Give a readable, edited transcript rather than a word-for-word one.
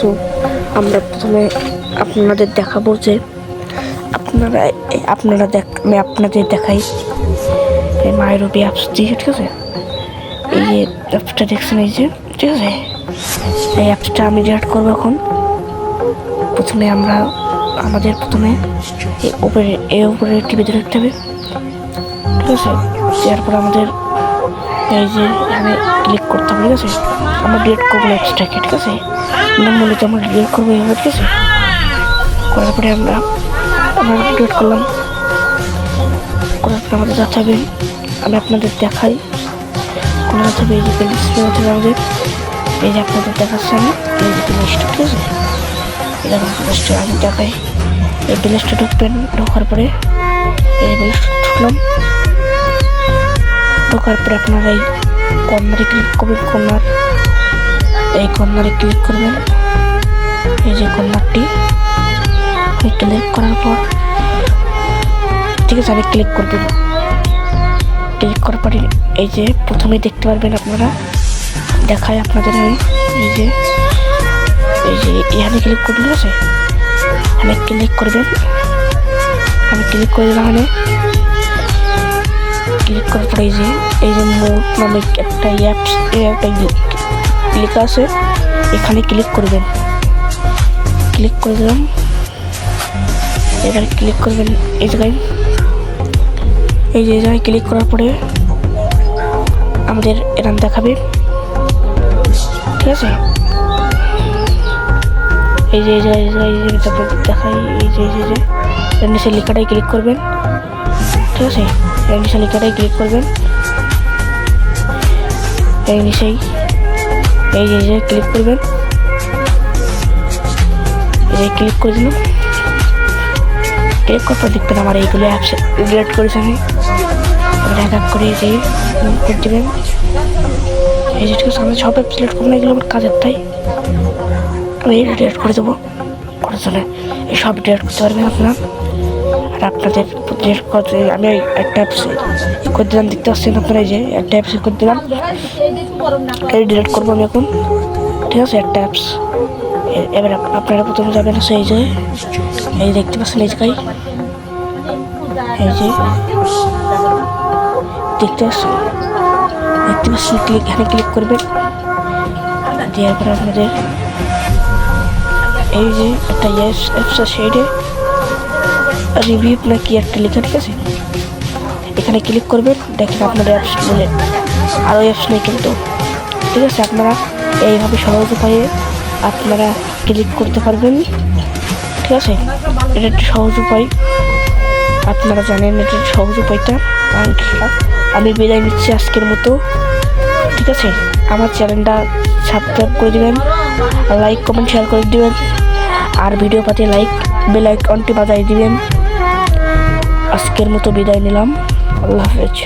So আমরা প্রথমে আপনাদের দেখাবো যে আমি আপনাদের দেখাই এই মাইরবি অ্যাপস দিয়ে, ঠিক আছে। এই যে অ্যাপসটা দেখছেন, এই যে, ঠিক আছে, এই অ্যাপসটা আমি ডিলিট করবো এখন। প্রথমে উপরে টিভিতে রাখতে হবে, ঠিক আছে। তারপর আমাদের এই যে এখানে ক্লিক করতে হবে, ঠিক আছে। আমরা ডিলিট করবো অ্যাপসটাকে, ঠিক আছে। মূলত আমরা ডিলিট করবো এইভাবে, ঠিক আছে। করার পরে আমরা ডিলিট করলাম। করার পরে আমাদের যাতে হবে, আমি আপনাদের দেখাই কোনো যাতে হবে। এই যে প্লে লিস্টে যাতে আমাদের এই যে আপনাদের দেখাচ্ছি আমি এই যে প্লে লিস্ট, ঠিক আছে। এরকম প্লে লিস্টে আমি দেখাই। এই প্লে লিস্টে ঢুকবেন, ঢোকার পরে এই প্লে লিস্টে ঢুকলাম। ঢোকার পরে আপনারা এই কর্নারে ক্লিক করবেন, এই কর্নারে ক্লিক করবেন। এই যে কর্নারটি ক্লিক করার পর, ঠিক আছে, আমি ক্লিক করবেন। ক্লিক করার পরে এই যে প্রথমে দেখতে পারবেন আপনারা, দেখায় আপনাদের এই যে এখানে ক্লিক করবেন, ঠিক আছে। এখানে ক্লিক করবেন, আমি ক্লিক করে দিলাম। এখানে ক্লিক করার পরে এই যে মোড নামে একটা অ্যাপস একটা লেখা আছে, এখানে ক্লিক করবেন। ক্লিক করে দিলাম। এখানে ক্লিক করবেন এই জায়গায় ক্লিক করার পরে আমাদের এরকম দেখাবে, ঠিক আছে। এই যে দেখাই, এই যে নিচের লেখাটাই ক্লিক করবেন, ঠিক আছে। নিচের লেখাটাই ক্লিক করবেন। এই নিচেই এই যে ক্লিক করবেন। এই ক্লিক করে দিলাম। ক্লিক করার পর দেখবেন আমার এইগুলো অ্যাপস ডিলিট করেছে। আমি এক এক করে এই যে করে দেবেন। এই যে, ঠিক আছে, আমি সব অ্যাপ সিলেক্ট করবো না, এগুলো আমার কাজের, তাই আমি ডিলিট করে দেবো। করে চলে এই সব ডিলিট করতে পারবেন আপনারা। আর আপনাদের ডিলিট করতে আমি একটা অ্যাপস করে দিলাম, দেখতে পাচ্ছেন আপনারা। এই যে একটা অ্যাপস করে দিলাম, এই ডিলিট করবো আমি এখন, ঠিক আছে, একটা অ্যাপস। এবার আপনারা প্রথমে যাবেন সেই যে এই দেখতে পাচ্ছেন এই জায়গায়, এই যে দেখতে পাচ্ছেন এখানে ক্লিক করবেন। দেওয়ার পরে আপনাদের এই যে একটা অ্যাপসের সাইডে রিভিউ নাকি একটা লেখা, ঠিক আছে, এখানে ক্লিক করবেন। দেখেন আপনার অ্যাপস বলে আরও অ্যাপস নেই কিন্তু, ঠিক আছে। আপনারা এইভাবে সহজ উপায়ে আপনারা ক্লিক করতে পারবেন, ঠিক আছে। এটা একটি সহজ উপায়, আপনারা জানেন এটা সহজ উপায়টা। আমি বিদায় নিচ্ছি আজকের মতো, ঠিক আছে। আমার চ্যানেলটা সাবস্ক্রাইব করে দেবেন, লাইক কমেন্ট শেয়ার করে দেবেন, আর ভিডিও পাতে বেল আইকনটি বাজাই দিবেন। আজকের মতো বিদায় নিলাম, আল্লাহ হাফেজ।